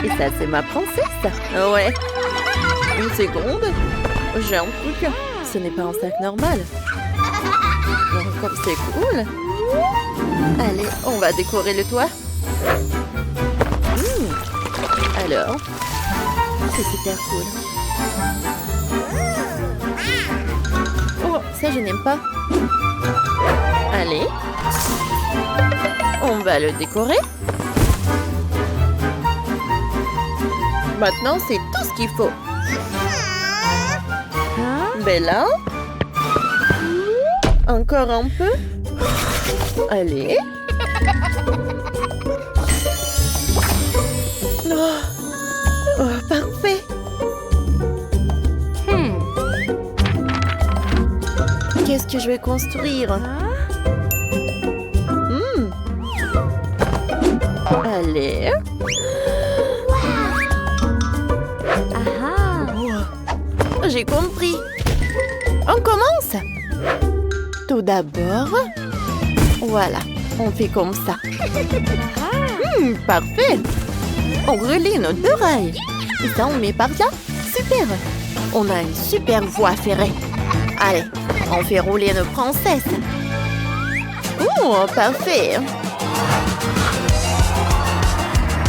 Et ça, c'est ma princesse. Ouais. Une seconde. J'ai un truc. Ce n'est pas un sac normal. Non, comme c'est cool. Allez, on va décorer le toit. Alors, c'est super cool. Oh, ça, je n'aime pas. Allez. On va le décorer. Maintenant, c'est tout ce qu'il faut. Bella. Encore un peu. Allez. Oh, parfait. Qu'est-ce que je vais construire? Allez. Oh, j'ai compris. On commence. Tout d'abord, voilà, on fait comme ça. Parfait. On relie nos deux rails. Et ça, on met par là. Super. On a une super voie ferrée. Allez, on fait rouler nos princesses. Oh, parfait.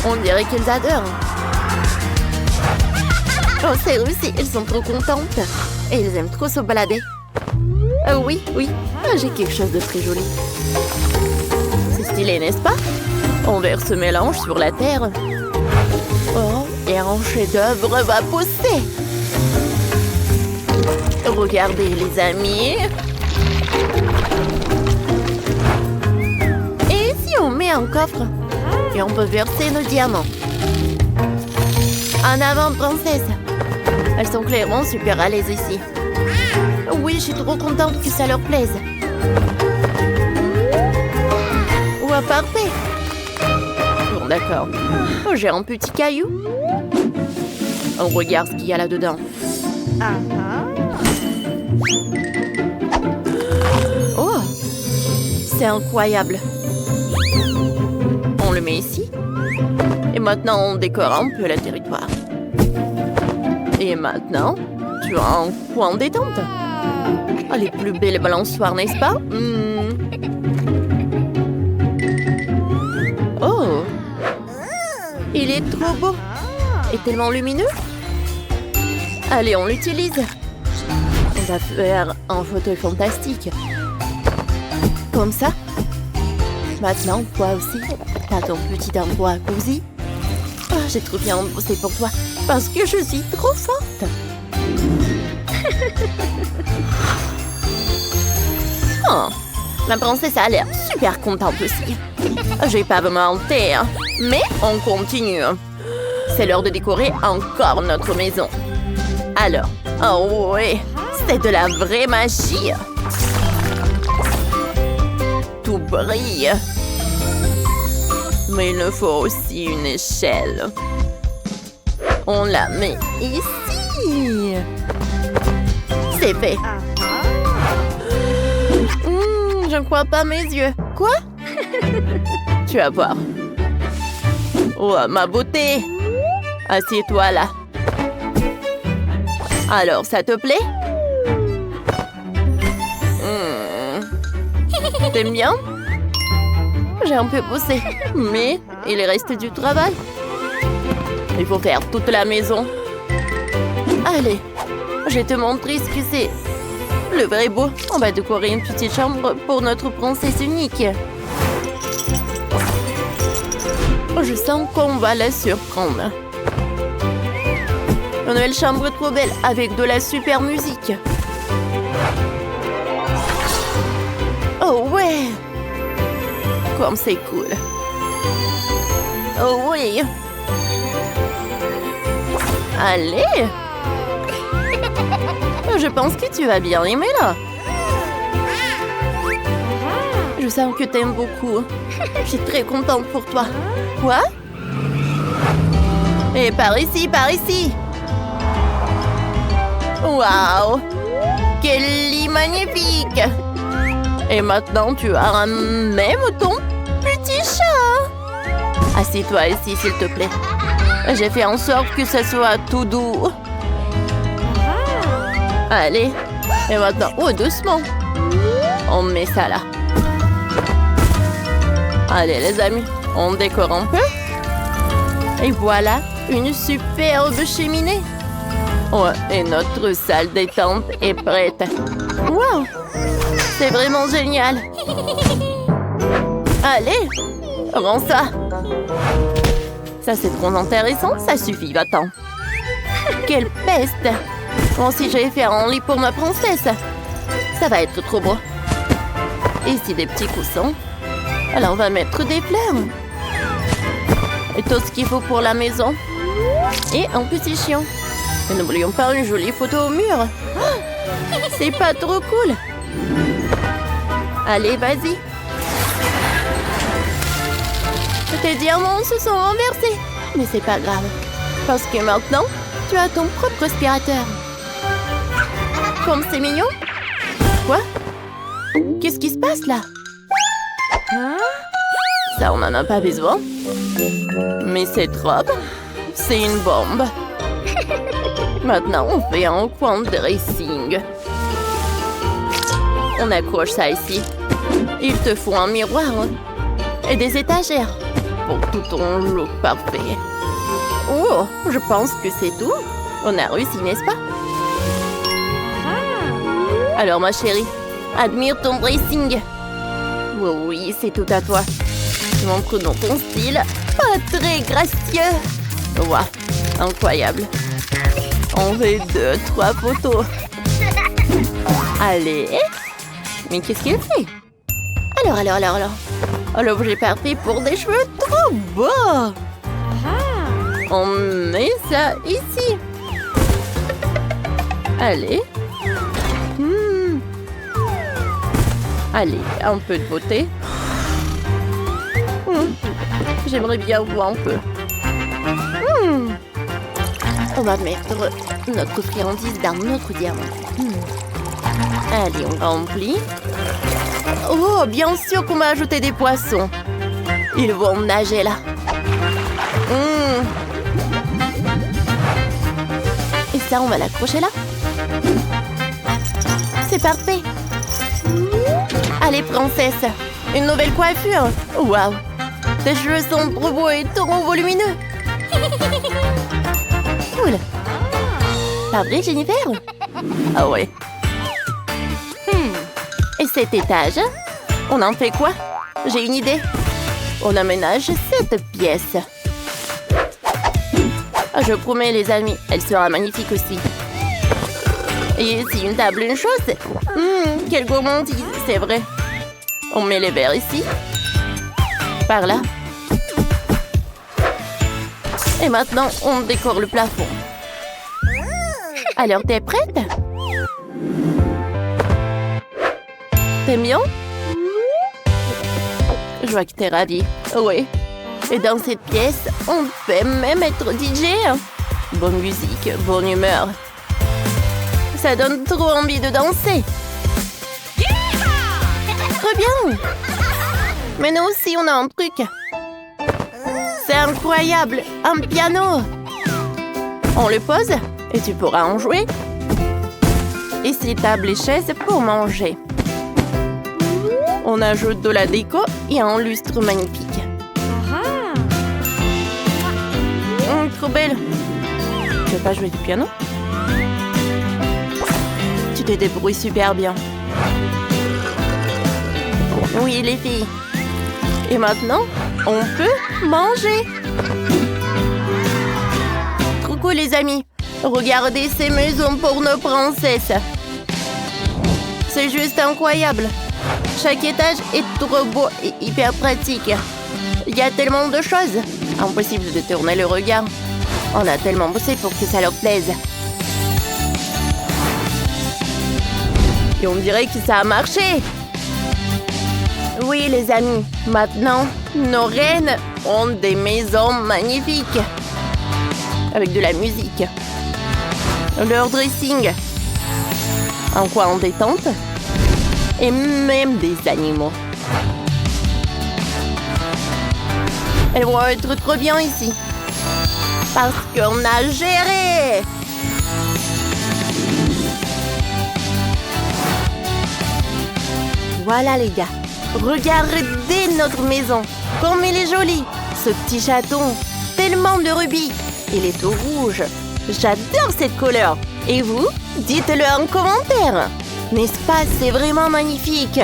On dirait qu'ils adorent. Oh, c'est réussi. Ils sont trop contentes. Et ils aiment trop se balader. Oui, oui. J'ai quelque chose de très joli. C'est stylé, n'est-ce pas? On verse ce mélange sur la terre. Oh, et un chef-d'œuvre va pousser. Regardez, les amis. Et si on met un coffre? Et on peut verser nos diamants. En avant, princesse. Elles sont clairement super à l'aise ici. Oui, je suis trop contente que ça leur plaise. Ouais, parfait. Bon, d'accord. Oh, j'ai un petit caillou. On regarde ce qu'il y a là-dedans. Oh, c'est incroyable. On le met ici. Et maintenant, on décore un peu le territoire. Et maintenant, tu as un coin détente. Oh, les plus belles balançoires, n'est-ce pas? Oh, il est trop beau. Et tellement lumineux. Allez, on l'utilise. On va faire un fauteuil fantastique. Comme ça. Maintenant, toi aussi, t'as ton petit endroit cosy. Oh, j'ai trop bien bossé pour toi. Parce que je suis trop forte. Oh, la princesse a l'air super contente aussi. Je vais pas vous mentir. Mais on continue. C'est l'heure de décorer encore notre maison. Alors, oh oui, c'est de la vraie magie. Tout brille. Mais il nous faut aussi une échelle. On la met ici. C'est fait. Je ne crois pas mes yeux. Quoi? Tu vas voir. Oh, ma beauté. Assieds-toi là. Alors, ça te plaît? T'aimes bien? J'ai un peu bossé, mais il reste du travail. Il faut faire toute la maison. Allez, je vais te montrer ce que c'est. Le vrai beau, on va décorer une petite chambre pour notre princesse unique. Je sens qu'on va la surprendre. Une nouvelle chambre trop belle avec de la super musique. Oh ouais! Comme c'est cool. Oh oui! Allez! Je pense que tu vas bien aimer là. Je sens que t'aimes beaucoup. Je suis très contente pour toi. Quoi? Et par ici, par ici! Waouh! Quel lit magnifique! Et maintenant, tu as même ton petit chat. Assieds-toi ici, s'il te plaît. J'ai fait en sorte que ça soit tout doux. Allez. Et maintenant, oh, doucement. On met ça là. Allez, les amis, on décore un peu. Et voilà, une superbe cheminée. Ouais, et notre salle détente est prête. Wow, c'est vraiment génial. Allez, prends ça. Ça, c'est trop intéressant. Ça suffit, va-t'en. Quelle peste. Moi aussi, je vais faire un lit pour ma princesse. Ça va être trop beau. Ici, des petits coussins. Alors, on va mettre des fleurs. Et tout ce qu'il faut pour la maison. Et un petit chien. Et n'oublions pas une jolie photo au mur. Oh, c'est pas trop cool. Allez, vas-y. Tes diamants se sont renversés. Mais c'est pas grave. Parce que maintenant, tu as ton propre aspirateur. Comme c'est mignon. Quoi? Qu'est-ce qui se passe là? Ça, on n'en a pas besoin. Mais cette robe, c'est une bombe. Maintenant, on fait un coin de dressing. On accroche ça ici. Il te faut un miroir et des étagères pour tout ton look parfait. Oh, je pense que c'est tout. On a réussi, n'est-ce pas? Alors, ma chérie, admire ton dressing. Oh, oui, c'est tout à toi. Montre-nous ton style. Pas très gracieux. Waouh, incroyable. On fait 2, 3 photos. Allez. Mais qu'est-ce qu'elle fait? Alors, l'objet parfait pour des cheveux trop beaux. On met ça ici. Allez. Allez, un peu de beauté. J'aimerais bien voir un peu. On va mettre notre friandise dans notre diamant. Allez, on remplit. Oh, bien sûr qu'on va ajouter des poissons. Ils vont nager là. Et ça, on va l'accrocher là. C'est parfait. Allez, princesse, une nouvelle coiffure. Waouh, tes cheveux sont trop beaux et trop volumineux. Cool. Pas vrai, Jennifer? Ah ouais. Et cet étage, on en fait quoi? J'ai une idée. On aménage cette pièce. Je promets, les amis, elle sera magnifique aussi. Et ici, une table, une chose. Quelle gourmandise, c'est vrai. On met les verres ici. Par là. Et maintenant, on décore le plafond. Alors, t'es prête? T'aimes bien? Je vois que t'es ravie. Oui. Et dans cette pièce, on peut même être DJ. Bonne musique, bonne humeur. Ça donne trop envie de danser. Très bien. Mais nous aussi, on a un truc. C'est incroyable, un piano. On le pose et tu pourras en jouer. Ici, table et chaise pour manger. On ajoute de la déco et un lustre magnifique. Trop belle. Tu veux pas jouer du piano? Tu te débrouilles super bien. Oui, les filles. Et maintenant, on peut manger. Trop cool, les amis. Regardez ces maisons pour nos princesses. C'est juste incroyable. Chaque étage est trop beau et hyper pratique. Il y a tellement de choses. Impossible de tourner le regard. On a tellement bossé pour que ça leur plaise. Et on dirait que ça a marché. Oui, les amis. Maintenant, nos reines ont des maisons magnifiques. Avec de la musique. Leur dressing. Un coin en détente. Et même des animaux. Elles vont être trop bien ici. Parce qu'on a géré. Voilà les gars. Regardez notre maison. Comme elle est jolie. Ce petit chaton. Tellement de rubis. Il est tout rouge. J'adore cette couleur. Et vous? Dites-le en commentaire. N'est-ce pas? C'est vraiment magnifique.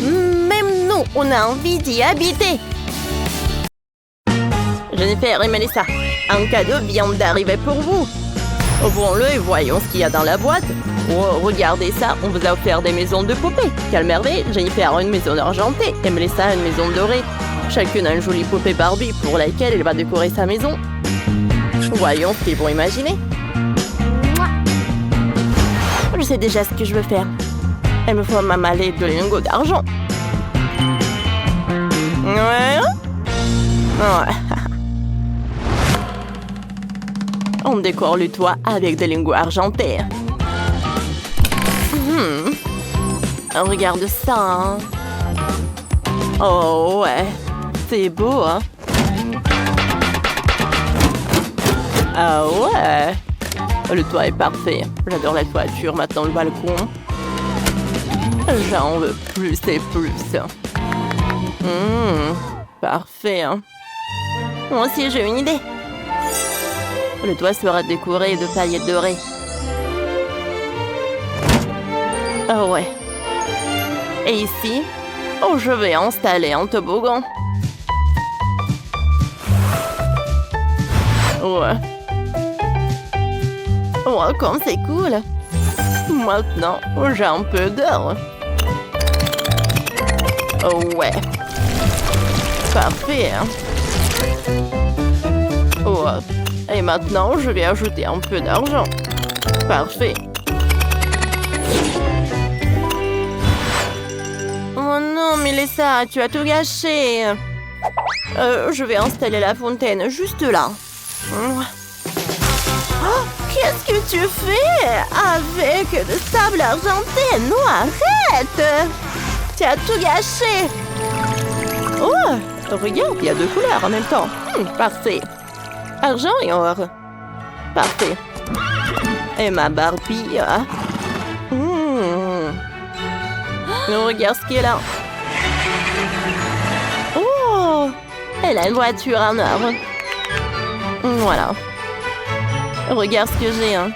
Même nous, on a envie d'y habiter. Jennifer et Melissa, un cadeau vient d'arriver pour vous. Ouvrons-le et voyons ce qu'il y a dans la boîte. Oh, regardez ça, on vous a offert des maisons de poupées. Quelle merveille! Jennifer a une maison argentée et Melissa a une maison dorée. Chacune a une jolie poupée Barbie pour laquelle elle va décorer sa maison. Voyons ce qu'ils vont imaginer. Je sais déjà ce que je veux faire. Il me faut ma mallette de lingots d'argent. Ouais. On décore le toit avec des lingots argentés. Regarde ça. Hein. Oh ouais, c'est beau. Hein. Ah ouais. Le toit est parfait. J'adore la toiture, maintenant le balcon. J'en veux plus et plus. Parfait. Hein. Moi aussi, j'ai une idée. Le toit sera décoré de paillettes dorées. Oh ouais. Et ici, je vais installer un toboggan. Ouais. Oh, comme c'est cool. Maintenant, j'ai un peu d'or. Oh ouais. Parfait. Hein. Oh. Et maintenant, je vais ajouter un peu d'argent. Parfait. Oh non, Melissa, tu as tout gâché. Je vais installer la fontaine juste là. Oh, qu'est-ce que tu fais avec le sable argenté? Non, arrête! Tu as tout gâché. Oh, regarde, il y a deux couleurs en même temps. Parfait. Argent et or. Parfait. Et ma Barbie. Regarde ce qu'elle a. Oh! Elle a une voiture en or. Voilà. Regarde ce que j'ai. Hein.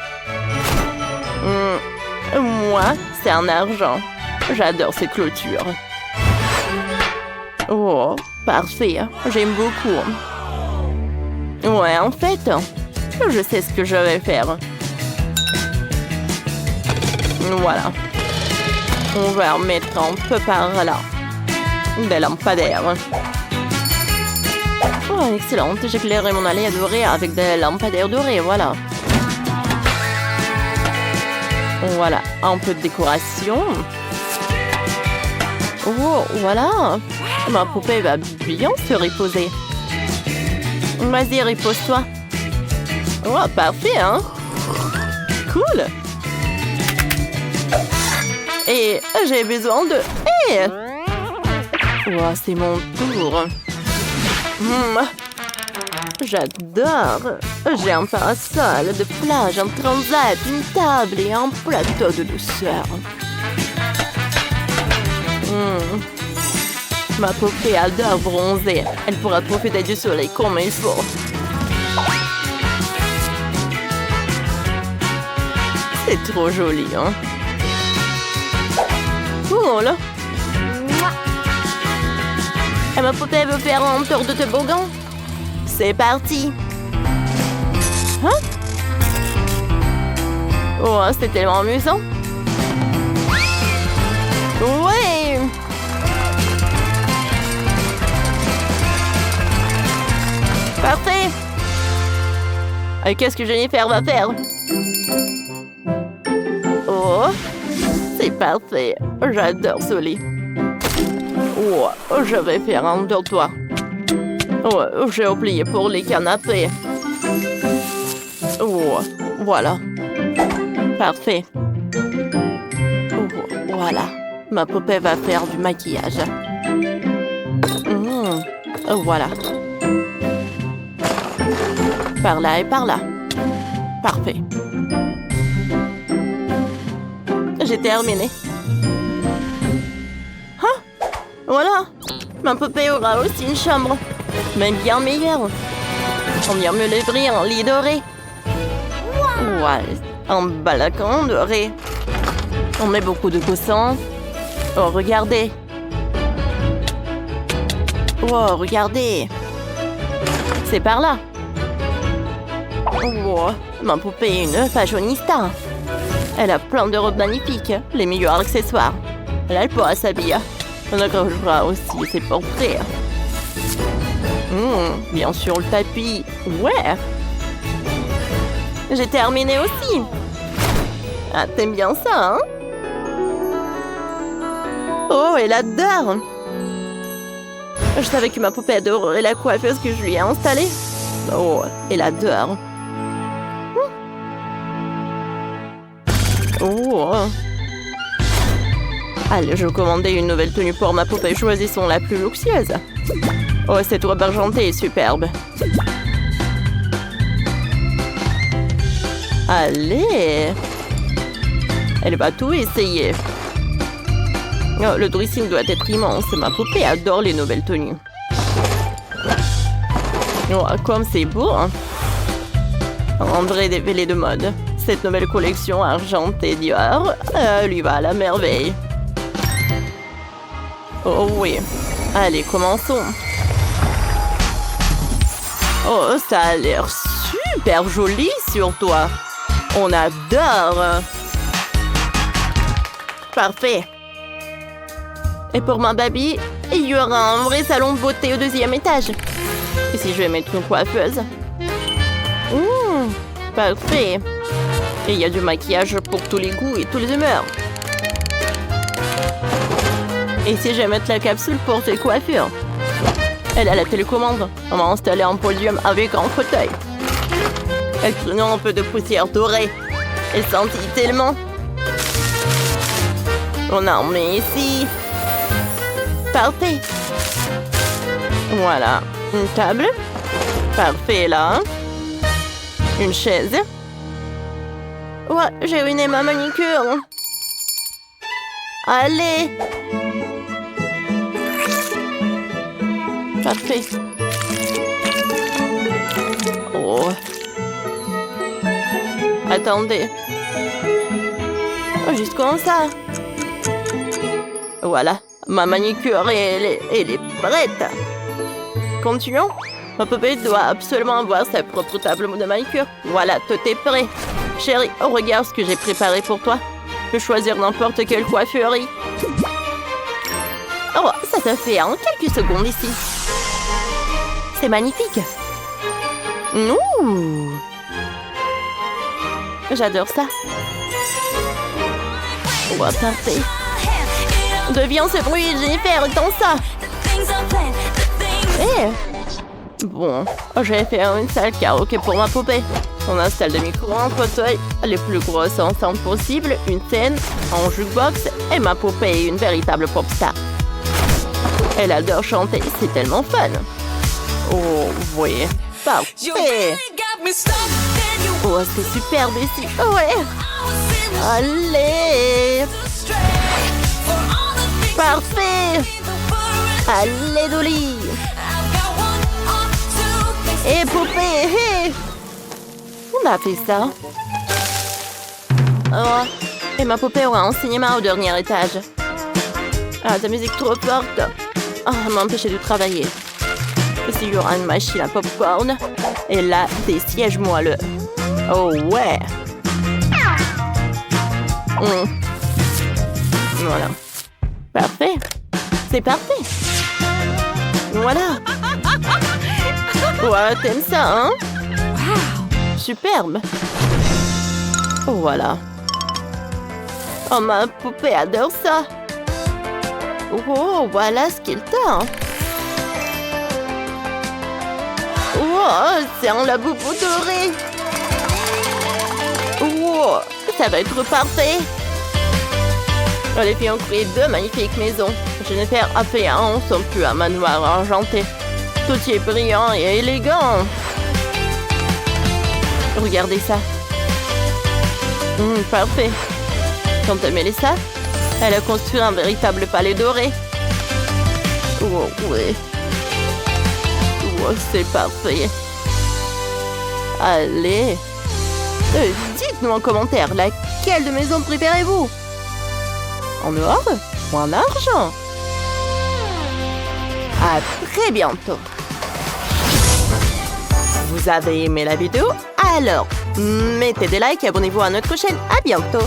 Moi, c'est en argent. J'adore ces clôtures. Oh, parfait. J'aime beaucoup. Ouais, en fait, je sais ce que je vais faire. Voilà. On va en mettre un peu par là. Des lampadaires. Oh, excellente. J'éclairerai mon allée dorée avec des lampadaires dorés, voilà. Voilà, un peu de décoration. Oh, voilà. Ma poupée va bien se reposer. Vas-y, repose-toi. Oh, parfait, hein? Cool. Et j'ai besoin de... Hey! Oh, c'est mon tour. J'adore. J'ai un parasol de plage, un transat, une table et un plateau de douceur. Ma poupée adore bronzer. Elle pourra profiter du soleil comme il faut. C'est trop joli, hein? Cool. Et ma poupée veut faire un tour de toboggan. C'est parti. Hein? Oh, c'est tellement amusant. Ouais. Parfait. Et qu'est-ce que Jennifer va faire? Oh, c'est parfait. J'adore ce lit. Oh, je vais faire un dortoir. Oh, j'ai oublié pour les canapés. Oh, voilà. Parfait. Oh, voilà. Ma poupée va faire du maquillage. Voilà. Par là et par là. Parfait. J'ai terminé. Ah, voilà. Ma poupée aura aussi une chambre. Mais bien meilleure. On vient me livrer un lit doré. Ouais, un balcon doré. On met beaucoup de coussins. Oh, regardez. Oh, regardez. C'est par là. Oh, ma poupée est une fashionista. Elle a plein de robes magnifiques, les meilleurs accessoires. Là, elle pourra s'habiller. On accrochera aussi ses portraits. Bien sûr, le tapis. Ouais. J'ai terminé aussi. Ah, t'aimes bien ça, hein? Oh, elle adore. Je savais que ma poupée adorerait la coiffeuse que je lui ai installée. Oh, elle adore. Oh. Allez, je commandais une nouvelle tenue pour ma poupée. Choisissons la plus luxueuse. Oh, cette robe argentée est superbe. Allez. Elle va tout essayer. Oh, le dressing doit être immense. Ma poupée adore les nouvelles tenues. Oh, comme c'est beau. Hein? Un vrai défilé de mode. Cette nouvelle collection argentée Dior lui va à la merveille. Oh oui. Allez, commençons. Oh, ça a l'air super joli sur toi. On adore. Parfait. Et pour ma baby, il y aura un vrai salon de beauté au 2e étage. Et si je vais mettre une coiffeuse? Parfait. Et il y a du maquillage pour tous les goûts et toutes les humeurs. Et si je vais mettre la capsule pour tes coiffures? Elle a la télécommande. On va installer un podium avec un fauteuil. Elle traîne un peu de poussière dorée. Elle scintille tellement. On en met ici. Parfait. Voilà. Une table. Parfait, là. Une chaise. Ouais, j'ai ruiné ma manicure. Allez. Parfait. Oh. Attendez. Oh, juste comme ça. Voilà. Ma manicure, elle est prête. Continuons. Ma poupée doit absolument avoir sa propre table de manicure. Voilà, tout est prêt. Chérie, regarde ce que j'ai préparé pour toi. Tu peux choisir n'importe quelle coiffurie. Oh, ça se fait en quelques secondes ici. C'est magnifique. Ouh. J'adore ça. Oh, parfait. Deviens ce bruit, Jennifer, entends ça. Bon, je vais faire une salle karaoké pour ma poupée. On installe des micros, un fauteuil, les plus grosses enceintes possibles, une scène, un jukebox et ma poupée est une véritable pop star. Elle adore chanter, c'est tellement fun. Oh oui, parfait. Oh, c'est superbe ici. Ouais. Allez. Parfait. Allez, Dolly. Et poupée, hey. On a fait ça. Oh. Et ma poupée aura un cinéma au dernier étage. Ah, ta musique trop forte. Ah, m'empêcher de travailler. Ici, il y aura une machine à popcorn. Et là, des sièges moelleux. Oh ouais. Voilà. Parfait. C'est parfait. Voilà. Ouais, t'aimes ça, hein? Superbe. Voilà. Oh, ma poupée adore ça. Oh, voilà ce qu'il t'a. Oh, c'est un laboubou doré. Oh, ça va être parfait. Oh, les filles ont créé 2 magnifiques maisons. Jennifer a fait un, son plus un manoir argenté. Tout y est brillant et élégant. Regardez ça. Parfait. Tante Mélissa, elle a construit un véritable palais doré. Oh, oui. Oh, c'est parfait. Allez. Dites-nous en commentaire, laquelle de maison préférez-vous? En or ou en argent? À très bientôt. Vous avez aimé la vidéo? Alors, mettez des likes et abonnez-vous à notre chaîne. À bientôt.